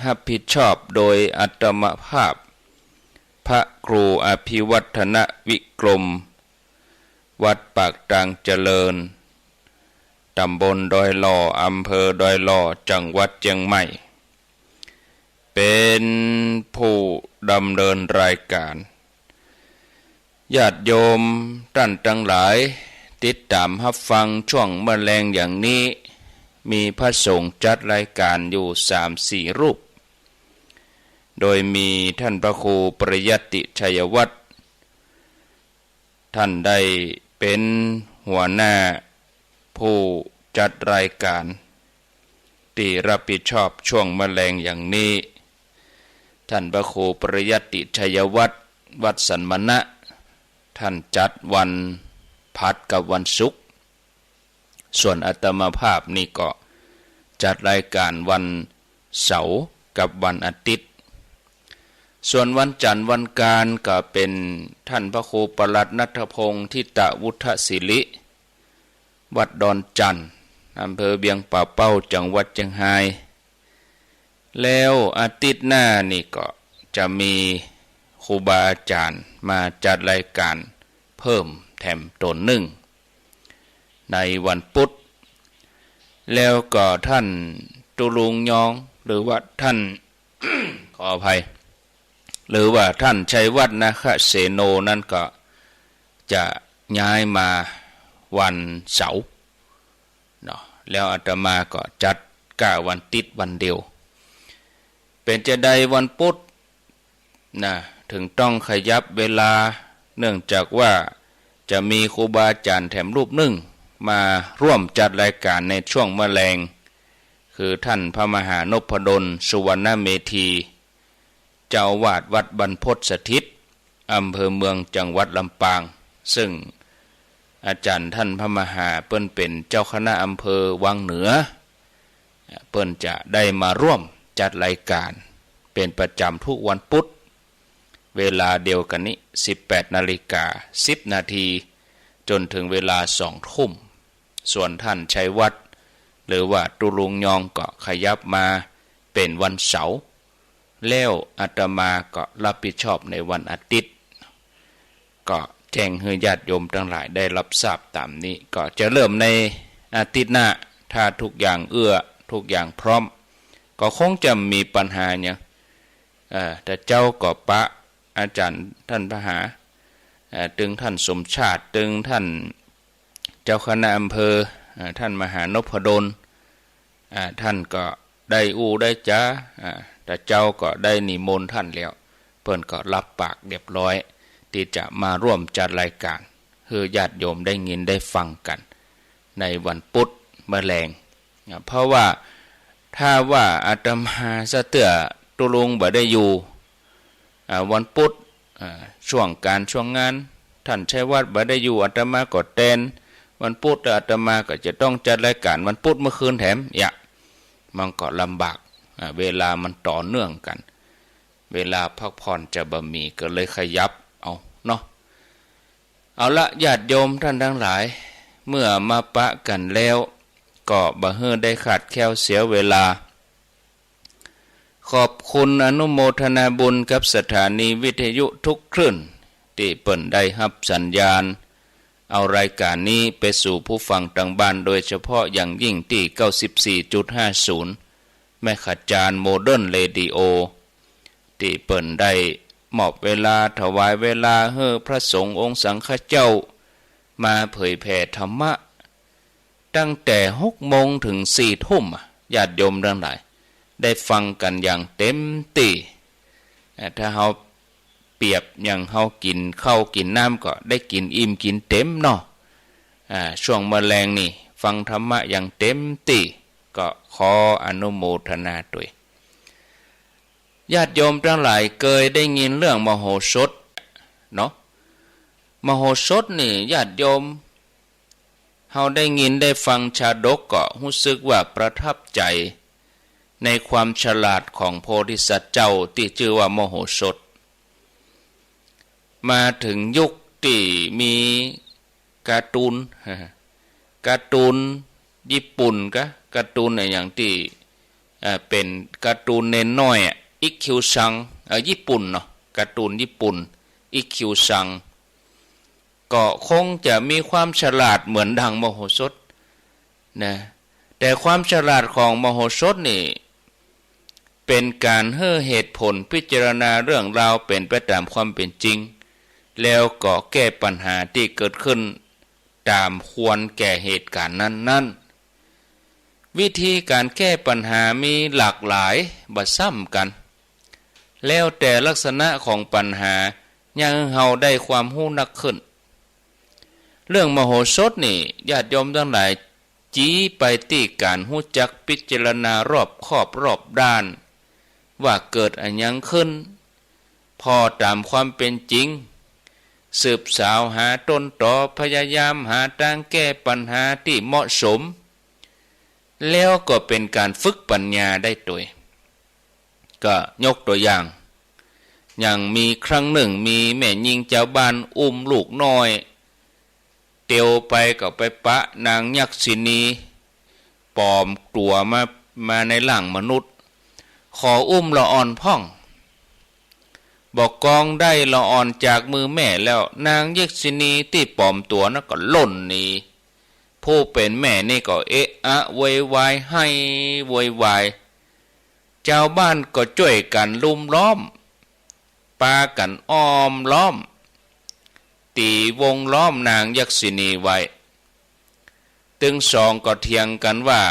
รับผิดชอบโดยอัตมภาพพระครูอภิวัฒนวิกรมวัดปากตางเจริญตำบลดอยหล่ออำเภอดอยหล่อจังหวัดเชียงใหม่เป็นผู้ดำเนินรายการญาติโยมท่านทั้งหลายติดตามรับฟังช่วงแมลงอย่างนี้มีพระสงฆ์จัดรายการอยู่ 3-4 รูปโดยมีท่านพระครูปริยัติชัยวัฒน์ท่านได้เป็นหัวหน้าผู้จัดรายการที่รับผิดชอบช่วงแมลงอย่างนี้ท่านพระครูปริยัติชัยวัฒน์วัดสันมณะท่านจัดวันพัดกับวันศุกร์ส่วนอาตมาภาพนี่ก็จัดรายการวันเสาร์กับวันอาทิตย์ส่วนวันจันทร์วันการก็เป็นท่านพระครูปลัดณัฐพงศ์ทิตวุฒศิริวัดดอนจันทร์อำเภอเบียงป่าเป้าจังหวัดเชียงรายแล้วอาทิตย์หน้านี่ก็จะมีครูบาอาจารย์มาจัดรายการเพิ่มแถมตนหนึ่งในวันพุธแล้วก็ท่านตุลุงยองหรือว่าท่าน ขออภัยหรือว่าท่านชัยวัฒนาคเสโนนั่นก็จะย้ายมาวันเสาร์เนาะแล้วอาตมาก็จัด9วันติดวันเดียวเป็นจะได้วันพุธนะถึงต้องขยับเวลาเนื่องจากว่าจะมีครูบาอาจารย์แถมรูปหนึ่งมาร่วมจัดรายการในช่วงแมลงคือท่านพระมหานพดลสุวรรณเมธีเจ้าอาวาสวัดบรรพตสถิตอำเภอเมืองจังหวัดลำปางซึ่งอาจารย์ท่านพระมหาเปิ้นเป็นเจ้าคณะอำเภอวังเหนือเปิ้นจะได้มาร่วมจัดรายการเป็นประจำทุกวันพุธเวลาเดียวกันนี้ 18:10 นาทีจนถึงเวลา 2 ทุ่มส่วนท่านชัยวัฒน์หรือว่าตุลุงยองก็ขยับมาเป็นวันเสาร์แล้วอาตมาก็รับผิดชอบในวันอาทิตย์ก็แจ้งให้ญาติโยมทั้งหลายได้รับทราบตามนี้ก็จะเริ่มในอาทิตย์หน้าถ้าทุกอย่างเอื้อทุกอย่างพร้อมก็คงจะมีปัญหาเนี่ยแต่เจ้าก็ปะอาจารย์ท่านพระหาตึงท่านสมชาติตึงท่านเจ้าคณะอำเภอท่านมหานพดลท่านก็ได้ได้จ้าแต่เจ้าก็ได้นิมนต์ท่านแล้วเพิ่นก็รับปากเรียบร้อยที่จะมาร่วมจัดรายการเพื่อญาติโยมได้ยินได้ฟังกันในวันพุธแมลงเพราะว่าถ้าว่าอาตมาซะเตื้อตุลุงบ่ได้อยู่วันพุธช่วงงานท่านชัยวัฒน์บ่ได้อยู่อาตมาก็แทนวันพุธอาตมาก็จะต้องจัดรายการวันพุธเมื่อคืนแถมมันก็ลำบากเวลามันต่อเนื่องกันเวลาพักผ่อนจะบ่มีก็เลยขยับเอาเนาะเอาละญาติโยมท่านทั้งหลายเมื่อมาปะกันแล้วก็บ่เฮือได้ขาดแคลวเสียเวลาขอบคุณอนุโมทนาบุญกับสถานีวิทยุทุกคลื่นที่เปิ่นได้รับสัญญาณเอารายการนี้ไปสู่ผู้ฟังทางบ้านโดยเฉพาะอย่างยิ่งที่ 94.50 แม่ขจารโมเดิร์นเรดิโอที่เปิ่นได้มอบเวลาถวายเวลาให้พระสงฆ์องค์สังฆเจ้ามาเผยแผ่ธรรมะตั้งแต่ 6 โมงถึง 4 ทุ่มญาติโยมทั้งหลายได้ฟังกันอย่างเต็มที่ถ้าเฮาเปรียบอย่างเฮากินข้าวกินน้ำก็ได้กินอิ่มกินเต็มเนาะช่วงแมลงนี่ฟังธรรมะอย่างเต็มที่ก็ขออนุโมทนาด้วยญาติโยมทั้งหลายเคยได้ยินเรื่องมโหสถเนาะมโหสถนี่ญาติโยมเฮาได้ยินได้ฟังชาดกก็รู้สึกว่าประทับใจในความฉลาดของโพธิสัตว์เจ้าที่ชื่อว่ามโหสถมาถึงยุคที่มีการ์ตูนญี่ปุ่นการ์ตูนอย่างที่ เป็นการ์ตูนเน้นน้อยอิคิวซังญี่ปุ่นเนาะการ์ตูนญี่ปุ่นอิคิวซังก็คงจะมีความฉลาดเหมือนดังมโหสถนะแต่ความฉลาดของมโหสถนี่เป็นการให้เหตุผลพิจารณาเรื่องราวเป็นไปตามความเป็นจริงแล้วก็แก้ปัญหาที่เกิดขึ้นตามควรแก่เหตุการณ์นั้นๆวิธีการแก้ปัญหามีหลากหลายบ่ซ้ำกันแล้วแต่ลักษณะของปัญหายังเฮาได้ความรู้นักขึ้นเรื่องมโหสถนี่ญาติโยมทั้งหลายจี้ไปที่การรู้จักพิจารณารอบคอบรอบด้านว่าเกิดอันยังขึ้นพอตามความเป็นจริงสืบสาวหาต้นตอพยายามหาทางแก้ปัญหาที่เหมาะสมแล้วก็เป็นการฝึกปัญญาได้ตัวก็ยกตัวอย่างมีครั้งหนึ่งมีแม่หญิงเจ้าบ้านอุ้มลูกน้อยเตียวไปก็ไปปะนางยักษินีปลอมตัวมาในหลังมนุษย์ขออุ้มละอ่อนพ่องบอกกองได้ละอ่อนจากมือแม่แล้วนางยักษินีที่ปลอมตัวนั้นก็ล่นหนีผู้เป็นแม่นี่ก็เอะอะโวยวายให้โวยวายเจ้าบ้านก็ช่วยกันลุมล้อมปากันอ้อมล้อมตีวงล้อมนางยักษินีไว้ตึงสองก็เถียงกันว่า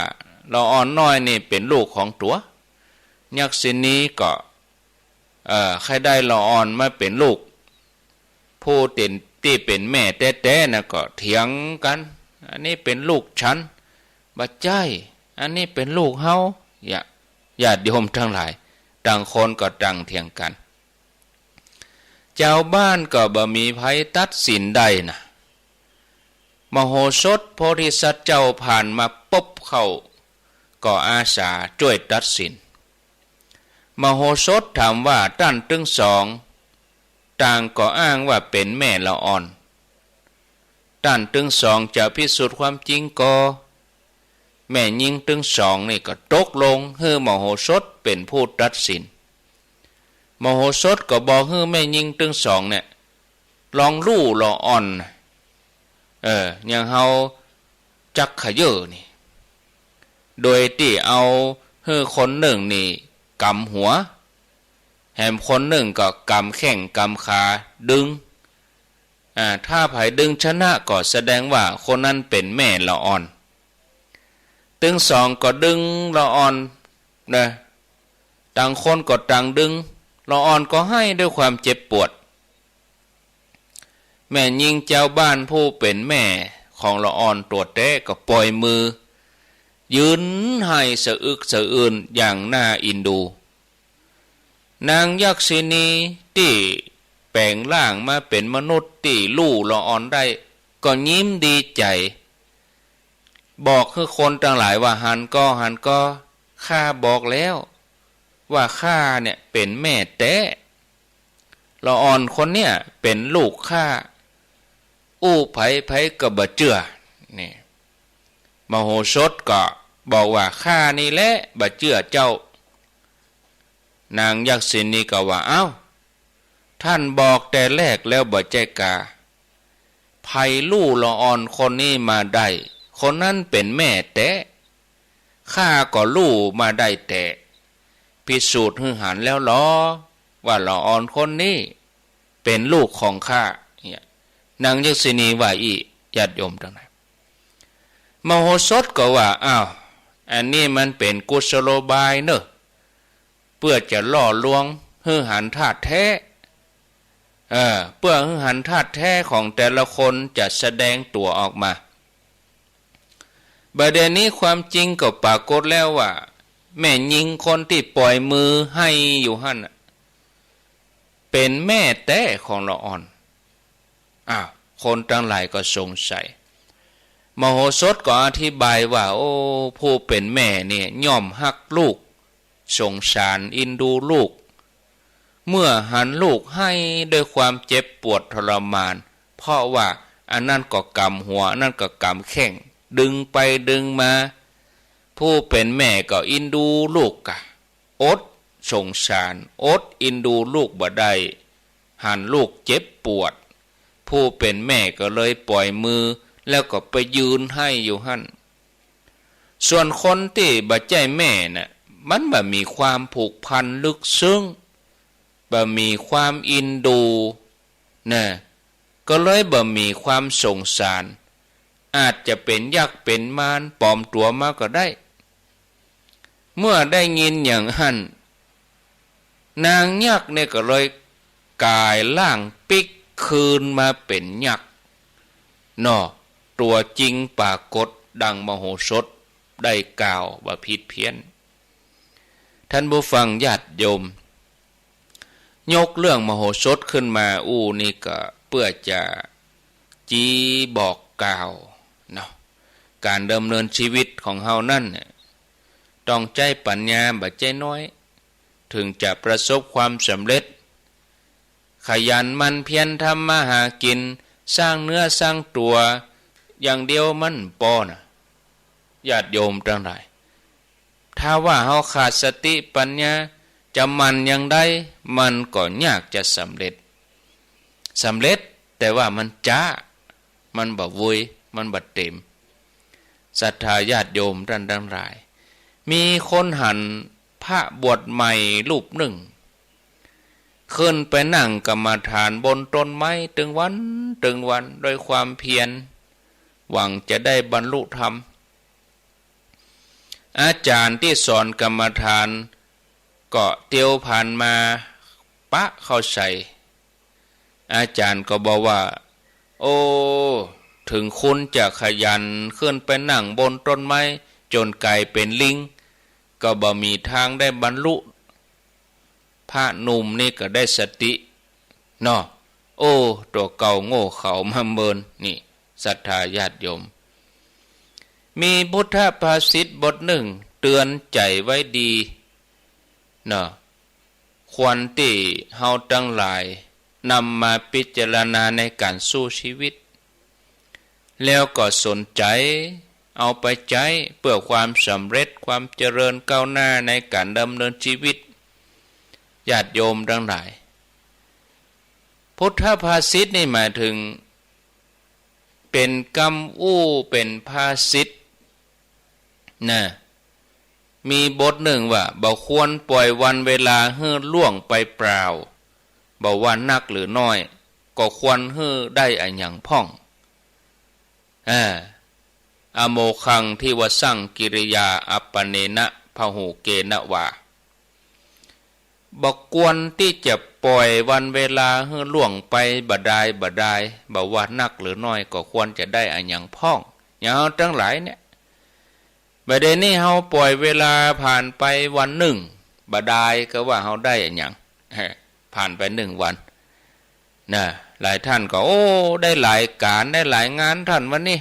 ละอ่อนน้อยนี่เป็นลูกของตัวยักษินีก็ใครได้ละอ่อนมาเป็นลูกผู้ที่เป็นแม่แท้ๆนะก็เถียงกันอันนี้เป็นลูกฉันบ่ใช่อันนี้เป็นลูกเฮาญาติโยมทั้งหลายต่างคนก็ต่างเถียงกันเจ้าบ้านก็บ่มีไผตัดสินได้นะมโหสถโพธิสัตว์เจ้าผ่านมาปุ๊บเข้าก็อาสาช่วยตัดสินมโหสถถามว่าท่านทั้งสองต่างก็อ้างว่าเป็นแม่ละอ่อนท่านทั้งสองจะพิสูจน์ความจริงก็แม่หญิงทั้งสองนี่ก็ตกลงให้มโหสถเป็นผู้ตัดสินมโหสถก็บอกให้แม่หญิงทั้งสองเนี่ยลองลู่ละอ่อนอย่างเฮาจักขะเยอะนี่โดยที่เอาให้คนหนึ่งนี่กำหัวแหมคนหนึ่งก็กำแข้งกำขาดึงถ้าไผดึงชนะก็แสดงว่าคนนั้นเป็นแม่ละอ่อนตึงสองก็ดึงละอ่อนนะต่างคนก็ต่างดึงละอ่อนก็ให้ด้วยความเจ็บปวดแม่หญิงเจ้าบ้านผู้เป็นแม่ของละอ่อนตัวแท้ก็ปล่อยมือยืนให้สะอึกสะอื้นอย่างน่าอินดูนางยักษินีที่แปลงร่างมาเป็นมนุษย์ที่ลู่ละอ่อนได้ก็ยิ้มดีใจบอกคือคนต่างหลายว่าหันก็ข้าบอกแล้วว่าข้าเนี่ยเป็นแม่แท้ละอ่อนคนเนี่ยเป็นลูกข้าไผก็บ่เชื่อนี่มโหสถก็บอกว่าข้านี่แหละบ่เชื่อเจ้านางยักษินีก็ว่าเอ้าท่านบอกแต่แรกแล้วบ่ใจกาไผลู่ละอ่อนคนนี้มาได้คนนั้นเป็นแม่แท้ข้าก็ลู่มาได้แต่พิสูจน์ให้หันแล้วหรอว่าละอ่อนคนนี้เป็นลูกของข้านางยักษินีว่าญาติโยมทั้งหลายมโหสถก็ว่าอ้าวอันนี้มันเป็นกุศโลบายเนอะเพื่อจะล่อลวงให้หันธาตุแท้เพื่อให้หันธาตุแท้ของแต่ละคนจะแสดงตัวออกมาประเด็นนี้ความจริงก็ปรากฏแล้วว่าแม่หญิงคนที่ปล่อยมือให้อยู่หั่นเป็นแม่แท้ของละอ่อนคนทั้งหลายก็สงสัยมโหสถก็อธิบายว่าโอ้ผู้เป็นแม่เนี่ยย่อมฮักลูกสงสารอินดูลูกเมื่อหันลูกให้ด้วยความเจ็บปวดทรมานเพราะว่าอันนั้นก็กำหัวอันนั้นก็กำแข้งดึงไปดึงมา ผู้เป็นแม่ก็อินดูลูกกะอดสงสารอดอินดูลูกบ่ได้หันลูกเจ็บปวดผู้เป็นแม่ก็เลยปล่อยมือแล้วก็ไปยืนให้อยู่หั่นส่วนคนที่บ่ใจแม่น่ะมันบ่มีความผูกพันลึกซึ้งบ่มีความอินดูนะก็เลยบ่มีความสงสารอาจจะเป็นยักษ์เป็นมารปลอมตัวมาก็ได้เมื่อได้ยินอย่างหั่นนางยักษ์เนี่ยก็เลยกลายร่างปิกคืนมาเป็นยักษ์เนาะตัวจริงปรากฏดังมโหสถได้กล่าวว่าผิดเพี้ยนท่านผู้ฟังญาติโยมยกเรื่องมโหสถขึ้นมานี่ก็เพื่อจะจี้บอกกล่าวเนาะการดำเนินชีวิตของเฮานั่นต้องใจปัญญาบ่ใจน้อยถึงจะประสบความสำเร็จขยันมันเพียรทำมาหากินสร้างเนื้อสร้างตัวอย่างเดียวมันพอนะญาติโยมทั้งหลายถ้าว่าเฮาขาดสติปัญญาจะมันอย่างใดมันก็ยากจะสำเร็จแต่ว่ามันจ้ามันบ่วุยมันบ่เต็มศรัทธาญาติโยมท่านทั้งหลายมีคนหันพระบวชใหม่รูปหนึ่งขึ้นไปนั่งกรรมฐานบนต้นไม้ถึงวันโดยความเพียรหวังจะได้บรรลุธรรมอาจารย์ที่สอนกรรมฐานก็เตียวผ่านมาปะเข้าใส่อาจารย์ก็บอกว่าโอ้ถึงคุณจะขยันขึ้นไปนั่งบนต้นไม้จนกลายเป็นลิงก็บ่มีทางได้บรรลุพระหนุ่มนี่ก็ได้สติเนาะตัวเก่าโง่เขามาเมินนี่ศรัทธาญาติโยมมีพุทธภาษิตบทหนึ่งเตือนใจไว้ดีเนาะควรที่เฮาทั้งหลายนำมาพิจารณาในการสู้ชีวิตแล้วก็สนใจเอาไปใช้เพื่อความสำเร็จความเจริญก้าวหน้าในการดำเนินชีวิตญาติโยมทั้งหลายพุทธภาษิตนี่หมายถึงเป็นคำเป็นภาษิตนะมีบทหนึ่งว่าบ่ควรปล่อยวันเวลาให้ล่วงไปเปล่าบ่ว่านักหรือน้อยก็ควรให้ได้อันหยังพ่องอโมคังที่วสั่งกิริยาอัปปเนนะพหูเกนะวาบ่ควรที่จะปล่อยวันเวลาให้ล่วงไปบ่ได้บ่ว่านักหรือน้อยก็ควรจะได้อันหยังพ่องอย่างเฮาทั้งหลายเนี่ยบัดนี้เฮาปล่อยเวลาผ่านไปวันหนึ่งบ่ได้ก็ว่าเฮาได้อันหยังผ่านไป1 วันนะหลายท่านก็ได้หลายการได้หลายงานท่านวันนี้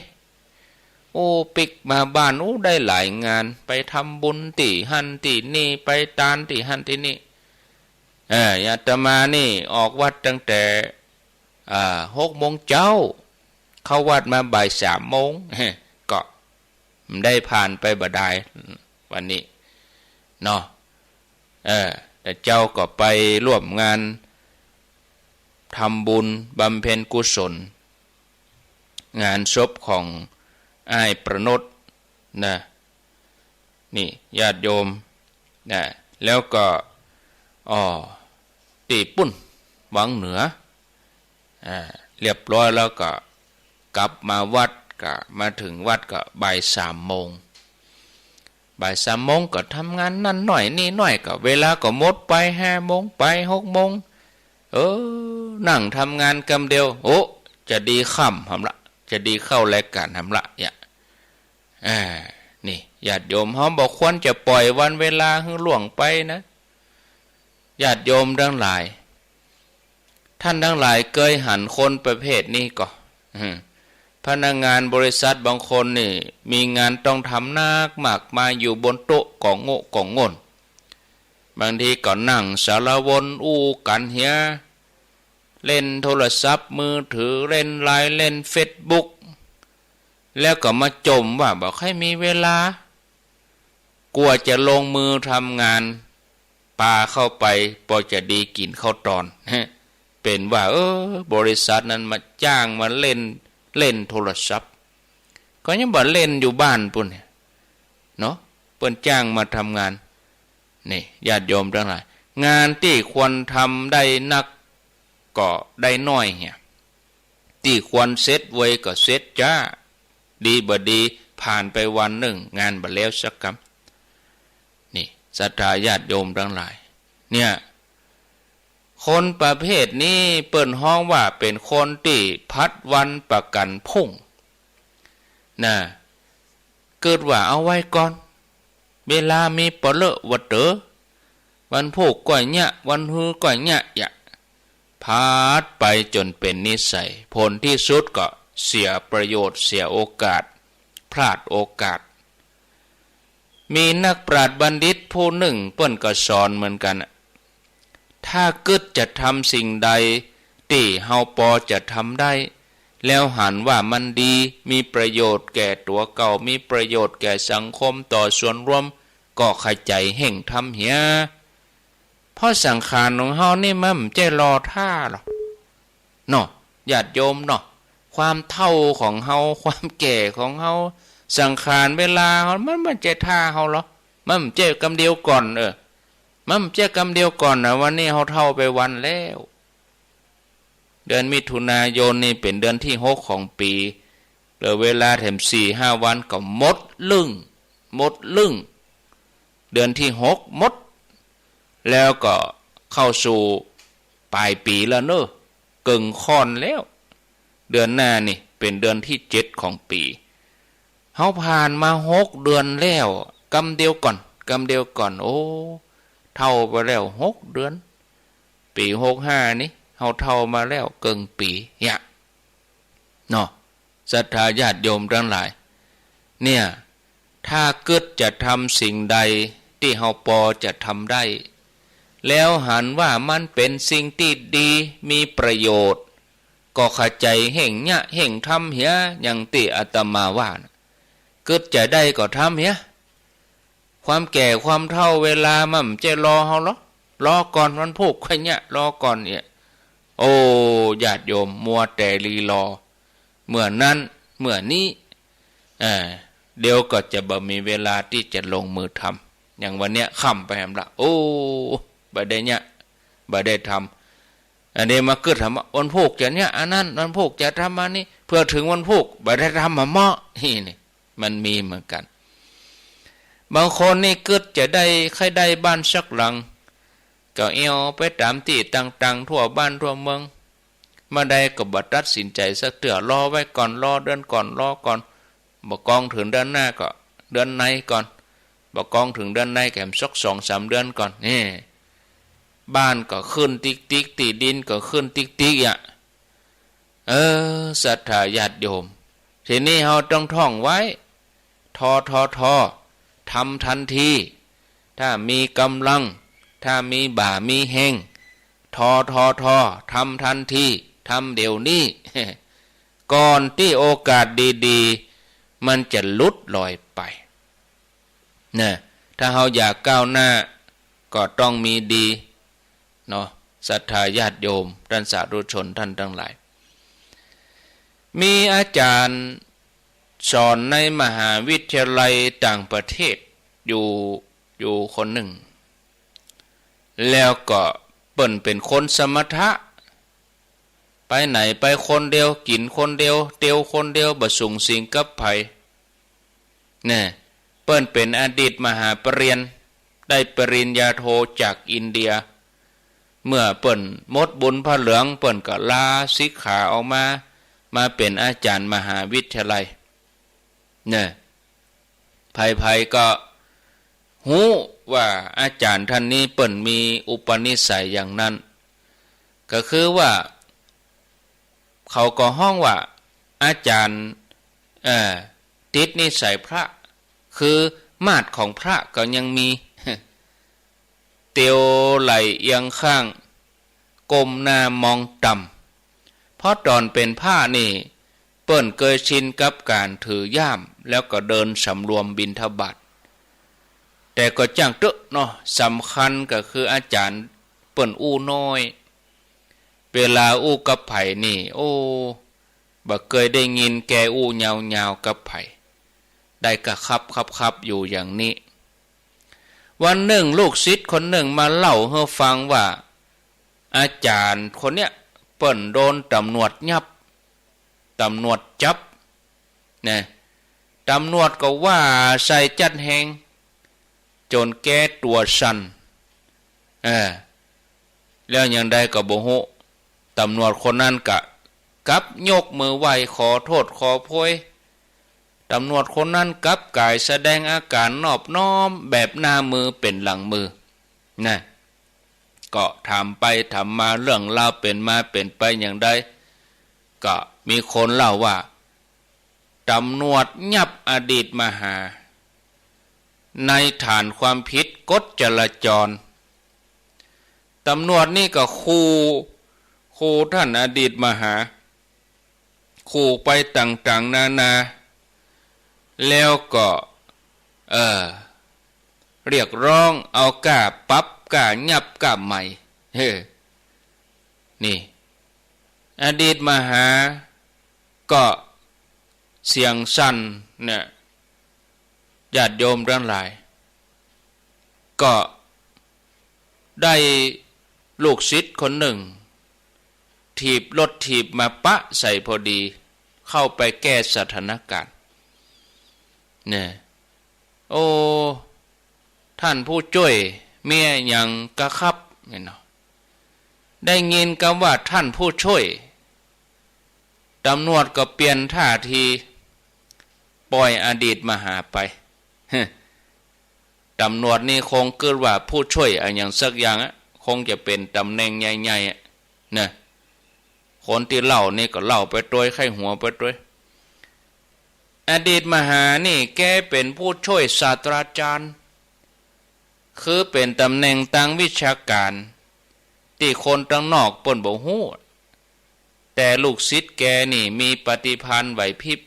ปิกมาบ้านได้หลายงานไปทำบุญที่หันที่นี่ไปตานที่หันที่นี่อาตมานี่ออกวัดตั้งแต่6 โมงเช้าเข้าวัดมาบ่าย3 โมงก็ได้ผ่านไปบ่ได้วันนี้เนาะแต่เจ้าก็ไปร่วมงานทำบุญบำเพ็ญกุศลงานศพของอ้ายประนดนะนี่ญาติโยมนะแล้วก็ตีปุ่นวังเหนือเรียบร้อยแล้วก็กลับมาวัดก็มาถึงวัดก็บ่าย3 โมงก็ทำงานนั่นหน่อยนี่หน่อยก็เวลาก็หมดไป5 โมงไป6 โมงนั่งทำงานกำเดียวจะดีค่ำหำละจะดีเข้ารายการหำละนี่ญาติโยมเฮาบอกควรจะปล่อยวันเวลาให้ล่วงไปนะญาติโยมทั้งหลายท่านทั้งหลายเคยหันคนประเภทนี้ก็พนักงานบริษัทบางคนนี่มีงานต้องทำนักมากมาอยู่บนโต๊ะกองงนบางทีก็นั่งสารวนกันเฮียเล่นโทรศัพท์มือถือเล่นไลน์เล่นเฟซบุ๊กแล้วก็มาจมว่าบอกให้มีเวลา กลัวจะลงมือทำงานปาเข้าไปพอจะดีกินเข้าตอนเป็นว่าบริษัทนั้นมาจ้างมาเล่นโทรศัพท์ก็ยังบ่เล่นอยู่บ้านปุ่นเนาะเปิ้นจ้างมาทำงานนี่ญาติโยมทั้งหลายงานที่ควรทำได้นักก็ได้น้อยเนี่ยที่ควรเสร็จไว้ก็เสร็จจ้าดีบ่ดีผ่านไปวันหนึ่งงานบ่แล้วสักคำนี่ศรัทธาญาติโยมทั้งหลายเนี่ยคนประเภทนี้เปิ้นฮ้องว่าเป็นคนที่พัดวันประกันพรุ่งนะเกิดว่าเอาไว้ก่อนเวลามีปเลอะวัดเตอวันพูกก่อยเนี่ยวันฮือก่อยเนี่ยอย่าพาดไปจนเป็นนิสัยผลที่สุดก็เสียประโยชน์เสียโอกาสพลาดโอกาสมีนักปราชญ์บัณฑิตผู้หนึ่งเปิ้นก็สอนเหมือนกันถ้าคิดจะทำสิ่งใดที่เฮาพอจะทำได้แล้วหันว่ามันดีมีประโยชน์แก่ตัวเก่ามีประโยชน์แก่สังคมต่อส่วนรวมก็ขใจแห่งทำเหียเพราะสังขารของเฮานี่มันไม่รอท่าหรอกเนาะญาติโยมเนาะความเฒ่าของเฮาความแก่ของเฮาสังขารเวลามันจะท่าเฮาหรอมันเจ็บกำเดียวก่อนมันเจ็บกำเดียวก่อนนะวันนี้เฮาเฒ่าไปวันแล้วเดือนมิถุนายนนี่เป็นเดือนที่6ของปีเหลือเวลาแถม 4-5 วันก็หมดลึ่งเดือนที่6หมดแล้วก็เข้าสู่ปลายปีแล้วเนอะกึ่งค่อนแล้วเดือนหน้านี่เป็นเดือนที่7ของปีเฮาผ่านมา6เดือนแล้วกำเดียวก่อนโอ้เท่าไปแล้ว6เดือนปี65นี่เฮาเท่ามาแล้วเกินปีเนี่ยเนาะศรัทธาญาติโยมทั้งหลายเนี่ยถ้าเกิดจะทำสิ่งใดที่เฮาพอจะทำได้แล้วหันว่ามันเป็นสิ่งที่ดีมีประโยชน์ก็เข้าใจแห่งเนี่ยแห่งทำเหียอย่างที่อาตมาว่านะเกิดจะได้ก็ทำเหียความแก่ความเฒ่าเวลามันจะรอเฮาหรอรอก่อนวันพุกค่อยเนี่ยรอก่อนเนี่ยโอ้ญาติโยมมัวแต่ลีรอเมื่อนั้นเมื่อนี้เดี๋ยวก็จะบ่มีเวลาที่จะลงมือทำอย่างวันเนี้ยค่ำไปแหมละโอ้บ่ได้เนี่ยบ่ได้ทำอันนี้มาเกิดทำวันพุกจะเนี่ยอันนั้นวันพุกจะทำมานี่เพื่อถึงวันพุกบ่ได้ทำมาเหมาะนี่มันมีเหมือนกันบางคนนี่เกิดจะได้ใครได้บ้านสักหลังก็เอวไปตามที่ต่างๆทั่วบ้านทั่วเมืองมาได้ก็บ่ตัดสินใจสักเถื่อรอไว้ก่อนรอเดือนก่อนรอก่อนบ่กองถึงเดือนหน้าก็เดือนในก่อนบ่กองถึงเดือนในแค่สัก 2-3 เดือนก่อนนี่บ้านก็ขึ้นติ๊กที่ดินก็ขึ้นติ๊กอ่ะศรัทธาญาติโยมทีนี้เฮาต้องท่องไว้ทอทำทันทีถ้ามีกำลังถ้ามีบ่ามีแหงทอทำทันทีทำเดี๋ยวนี้ ก่อนที่โอกาสดีๆมันจะลุดลอยไปนะถ้าเฮาอยากก้าวหน้าก็ต้องมีดีเนาะศรัทธาญาติโยมท่านสาธุชนท่านทั้งหลายมีอาจารย์สอนในมหาวิทยาลัยต่างประเทศอยู่คนหนึ่งแล้วก็เปิ้นเป็นคนสมถะไปไหนไปคนเดียวกินคนเดียวเตียวคนเดียวบ่สุงสิงกับไผเนี่ยเปิ้นเป็นอดีตมหาปรริญญาได้ปริญญาโทจากอินเดียเมื่อเปิ้นหมดบุญพระเหลืองเปิ้นก็ลาสิกขาออกมาเป็นอาจารย์มหาวิทยาลัยเนี่ยไผก็หูว่าอาจารย์ท่านนี้เปิ้นมีอุปนิสัยอย่างนั้นก็คือว่าเขาก็ห้องว่าอาจารย์ติดนิสัยพระคือมาดของพระก็ยังมีเตียวไหลเอียงข้างก้มหน้ามองต่ำเพราะตอนเป็นผ้านี่เปิ้นเคยชินกับการถือย่ามแล้วก็เดินสำรวมบิณฑบาต แต่ก็จ้างตึกเนาะสำคัญก็คืออาจารย์เปิ้นอู้น้อยเวลาอู้กับไผ่นี่โอ้บ่เคยได้ยินแกอู้ยาวๆกับไผ่ได้กระคับอยู่อย่างนี้วันหนึ่งลูกศิษย์คนหนึ่งมาเล่าให้ฟังว่าอาจารย์คนเนี้ยเปิ้นโดนตำรวจจับนะตำรวจก็ว่าใส่จัดแหงจนแก้ตัวสั่นแล้วยังได้ก็บ่ฮู้ตำรวจคนนั้นก็กลับยกมือไหว้ขอโทษขอโพยตำรวจคนนั้นกลับกายแสดงอาการนอบน้อมแบบหน้ามือเป็นหลังมือนะก็ถามไปถามมาเรื่องราวเป็นมาเป็นไปอย่างใดก็มีคนเล่าว่าตำรวจยับอดีตมหาในฐานความผิดกฎจราจรตำรวจนี่ก็คูท่านอดีตมหาคูไปต่างๆนานาแล้วก็เรียกร้องเอาก้าปรับก้ายับก้าใหม่นี่อดีตมหาก็เสียงสั่นเนี่ยญาติโยมทั้งหลายก็ได้ลูกศิษย์คนหนึ่งถีบรถถีบมาปะใส่พอดีเข้าไปแก้สถานการณ์เนี่ยโอ้ท่านผู้ช่วยเมียยังกระคับเนี่ยเนาะได้ยินคำว่าท่านผู้ช่วยตำรวจก็เปลี่ยนท่าทีปล่อยอดีตมหาไปตำรวจนี่คงเกิดว่าผู้ช่วยอย่างสักอย่างคงจะเป็นตำแหน่งใหญ่ๆนะคนที่เล่านี่ก็เล่าไปด้วยไข้หัวไปด้วยอดีตมหานี่แกเป็นผู้ช่วยศาสตราจารย์คือเป็นตำแหน่งทางวิชาการที่คนตั้งนอกเปิ้นบ่ฮู้แต่ลูกศิษย์แกนี่มีปฏิภาณไหวพริบ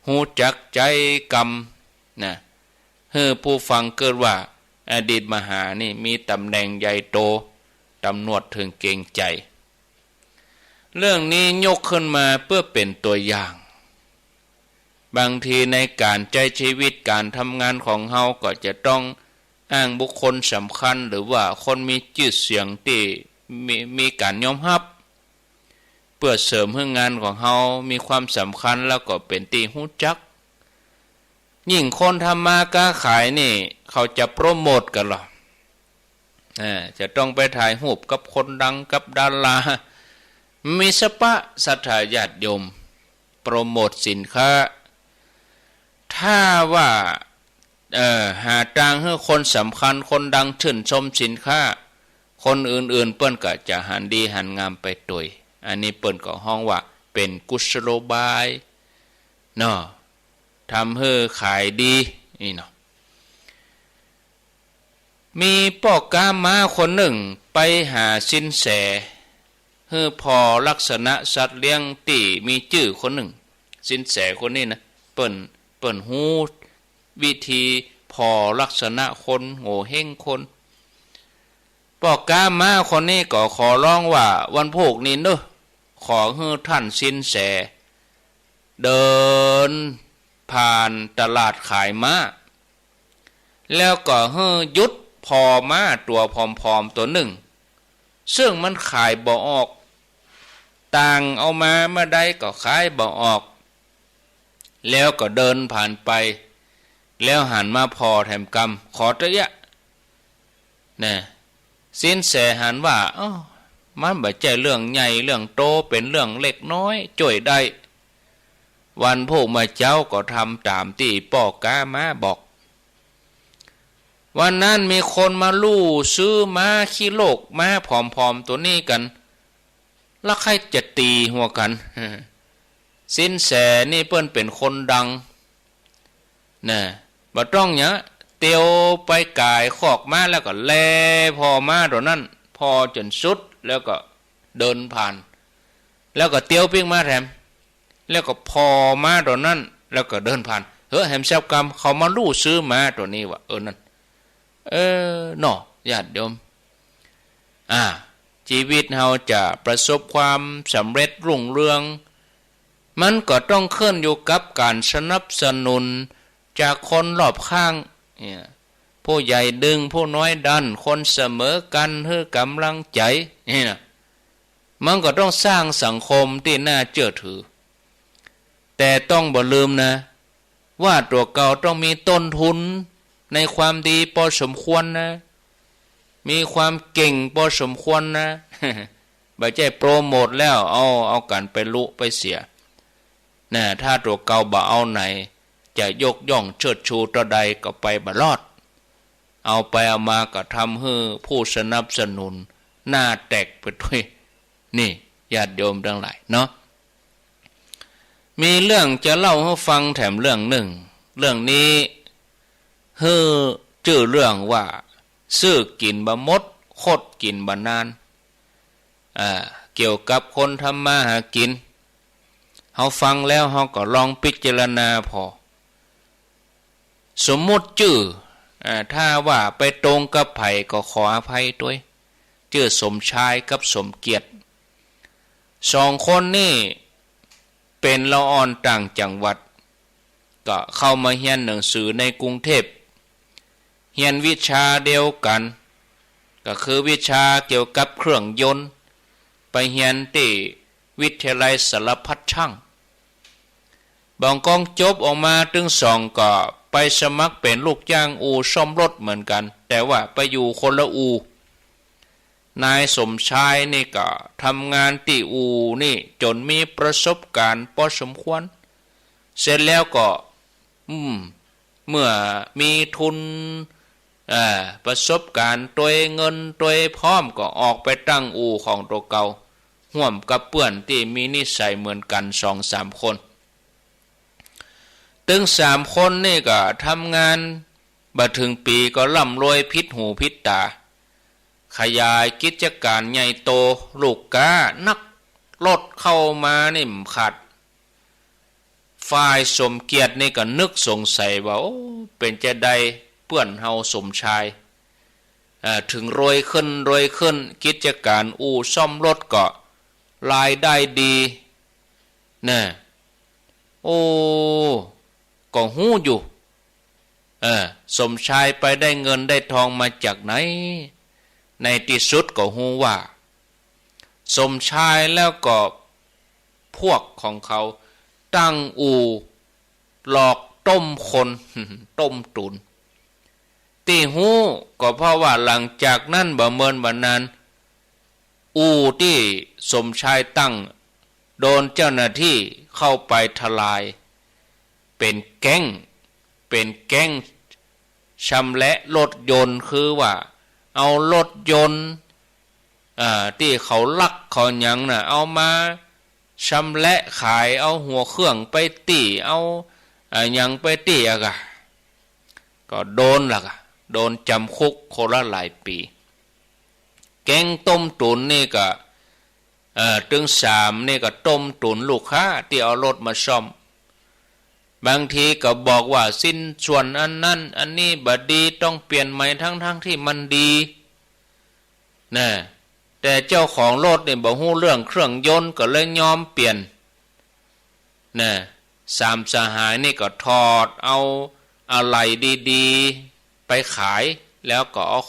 ฮู้จักใจกรรมนะผู้ฟังเกิดว่าอดีตมหานี่มีตำแหน่งใหญ่โตตำรวจถึงเกรงใจเรื่องนี้ยกขึ้นมาเพื่อเป็นตัวอย่างบางทีในการใช้ชีวิตการทำงานของเฮาก็จะต้องอ้างบุคคลสำคัญหรือว่าคนมีชื่อเสียงที่มีการยอมรับเพื่อเสริมให้งานของเฮามีความสำคัญแล้วก็เป็นที่รู้จักยิ่งคนทำมาค้าขายนี่เขาจะโปรโมทกันหรอจะต้องไปถ่ายรูปกับคนดังกับดารามีสปะศรัทธาญาติโยมโปรโมทสินค้าถ้าว่าหาทางให้คนสำคัญคนดังชื่นชมสินค้าคนอื่นๆเปิ้นก็จะหันดีหันงามไปตัวยอันนี้เปิ้นก็ห้องว่าเป็นกุศโลบายเนาะทำให้ขายดีนี่เนาะมีพ่อกาม้าคนหนึ่งไปหาสินแสพอลักษณะสัตว์เลี้ยงที่มีชื่อคนหนึ่งสินแสคนนี้นะเปิ้นฮู้วิธีพอลักษณะคนโง่เฮงคนพ่อกาม้าคนนี้ก็ขอร้องว่าวันพวกนี้เนอะขอให้ท่านสินแสเดินผ่านตลาดขายม้าแล้วก็ให้ยุดพอม้าตัวผอมๆตัวหนึ่งซึ่งมันขายบ่ออกต่างเอามาเมื่อใดก็ขายบ่ออกแล้วก็เดินผ่านไปแล้วหันมาพอแถมกำขอระยะเนี่ยสินแสหันว่ามันบ่ใช่เรื่องใหญ่เรื่องโตเป็นเรื่องเล็กน้อยจ่วยได้วันพวกมาเจ้าก็ทำตามที่พ่อกาม้าบอกวันนั้นมีคนมาลู่ซื้อม้าขี้โลกม้าผอมๆตัวนี้กันแล้วใครจะตีหัวกันสินแสนี่เปิ้นเป็นคนดังนะบ่ต้องเนี้ยเตียวไปกายขอกม้าแล้วก็แลพอม้าตัวนั้นพอจนสุดแล้วก็เดินผ่านแล้วก็เตียวปิ้งม้าแถมแล้วก็พอม้าตัวนั้นแล้วก็เดินผ่านแหมแซบกรรมเขามาลู่ซื้อม้าตัวนี้วะนั่น เนาะญาติโยมชีวิตเราจะประสบความสำเร็จรุ่งเรืองมันก็ต้องขึ้นอยู่กับการสนับสนุนจากคนรอบข้างผู้ใหญ่ดึงผู้น้อยดันคนเสมอกันให้กำลังใจนี่นะมันก็ต้องสร้างสังคมที่น่าเชื่อถือแต่ต้องบ่ลืมนะว่าตัวเก่าต้องมีต้นทุนในความดีพอสมควรนะมีความเก่งพอสมควรนะ บ่ใช่โปรโมทแล้วเอากันไปลุไปเสียนะถ้าตัวเก่าบ่เอาไหนจะยกย่องเชิดชูต่อใดก็ไปบ่รอดเอาไปเอามาก็ทำให้ผู้สนับสนุนหน้าแตกไปด้วยนี่ญาติโยมทั้งหลายเนาะมีเรื่องจะเล่าให้ฟังแถมเรื่องหนึ่งเรื่องนี้ชื่อเรื่องว่าซื้อกินบะมดคดกินบะนานเกี่ยวกับคนทำมาหากินเฮาฟังแล้วเฮาก็ลองพิจารณาพอสมมุติชื่อถ้าว่าไปตรงกับไผก็ขออภัยด้วยชื่อสมชายกับสมเกียรติสองคนนี่เป็นละอ่อนต่างจังหวัดก็เข้ามาเรียนหนังสือในกรุงเทพเรียนวิชาเดียวกันก็คือวิชาเกี่ยวกับเครื่องยนต์ไปเรียนที่วิทยาลัยสารพัดช่างบางกองจบออกมาถึงสองก็ไปสมัครเป็นลูกจ้างอู่ซ่อมรถเหมือนกันแต่ว่าไปอยู่คนละอู่นายสมชายนี่ก็ทำงานที่อู่นี่จนมีประสบการณ์พอสมควรเสร็จแล้วก็เมื่อมีทุนประสบการณ์ตัวเงินตัวพร้อมก็ออกไปตั้งอู่ของตัวเก่าร่วมกับเพื่อนที่มีนิสัยเหมือนกัน 2-3 คนถึง3 คนนี่ก็ทำงานบ่ถึงปีก็ร่ำรวยพิษหูพิษตาขยายกิจการใหญ่โตลูกค้านักรถเข้ามานี่ขาดฝ่ายสมเกียรตินี่ก็นึกสงสัยว่าเป็นจะใดเพื่อนเฮาสมชายถึงรวยขึ้นกิจการอู่ซ่อมรถก็รายได้ดีนะก็หู้อยู่สมชายไปได้เงินได้ทองมาจากไหนในที่สุดก็หู้ว่าสมชายแล้วก็พวกของเขาตั้งอู่หลอกต้มคน ต้มตุนที่หู้ก็เพราะว่าหลังจากนั้นบ่เมินบ่นานอู่ที่สมชายตั้งโดนเจ้าหน้าที่เข้าไปทลายเป็นแก๊งชำแหละรถยนต์คือว่าเอารถยนต์ที่เขาลักเขาหยังน่ะเอามาชำแหละขายเอาหัวเครื่องไปตีเอาหยังไปตีก็โดนโดนจำคุกคนละหลายปีแก๊งต้มตุ๋นนี่ก็ถึง3นี่ก็ต้มตุ๋นลูกค้าที่เอารถมาซ่อมบางทีก็บอกว่าสิ้นส่วนอันนั้นอันนี้บ่ดีต้องเปลี่ยนใหม่ทั้งที่มันดีนะแต่เจ้าของรถเนี่ยบ่ฮู้เรื่องเครื่องยนต์ก็เลยยอมเปลี่ยนนะ3 สหายนี่ก็ถอดเอาอะไรดีๆไปขายแล้วก็เอา